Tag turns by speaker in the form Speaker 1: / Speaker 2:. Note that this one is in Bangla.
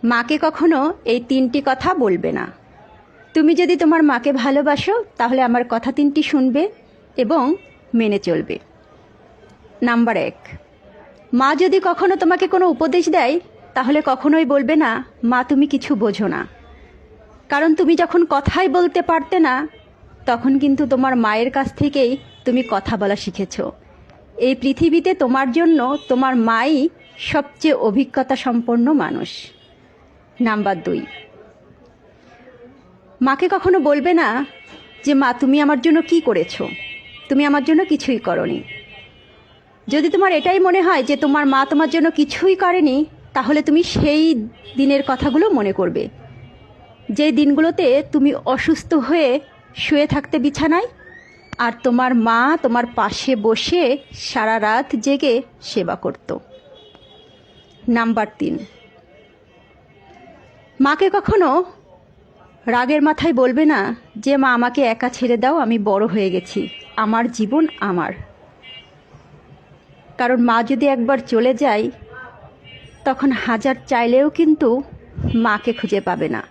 Speaker 1: মাকে কখনো এই তিনটি কথা বলবে না। তুমি যদি তোমার মাকে ভালোবাসো তাহলে আমার কথা তিনটি শুনবে এবং মেনে চলবে। নাম্বার 1, মা যদি কখনো তোমাকে কোনো উপদেশ দেয় তাহলে কখনোই বলবে না মা তুমি কিছু বোঝো না। কারণ তুমি যখন কথাই বলতে পারতে না তখন কিন্তু তোমার মায়ের কাছ থেকেই তুমি কথা বলা শিখেছো। এই পৃথিবীতে তোমার জন্য তোমার মাই সবচেয়ে অভিজ্ঞতা সম্পন্ন মানুষ। নাম্বার 2, মাকে কখনো বলবে না যে মা তুমি আমার জন্য কি করেছো, তুমি আমার জন্য কিছুই করনি। যদি তোমার এটাই মনে হয় যে তোমার মা তোমার জন্য কিছুই করেনি তাহলে তুমি সেই দিনের কথাগুলো মনে করবে, যে দিনগুলোতে তুমি অসুস্থ হয়ে শুয়ে থাকতে বিছানায় আর তোমার মা তোমার পাশে বসে সারা রাত জেগে সেবা করত। নাম্বার 3, মাকে কখনো রাগের মাথায় বলবে না যে মা আমাকে একা ছেড়ে দাও, আমি বড় হয়ে গেছি, আমার জীবন আমার। কারণ মা যদি একবার চলে যায় তখন হাজার চাইলেও কিন্তু মাকে খুঁজে পাবে না।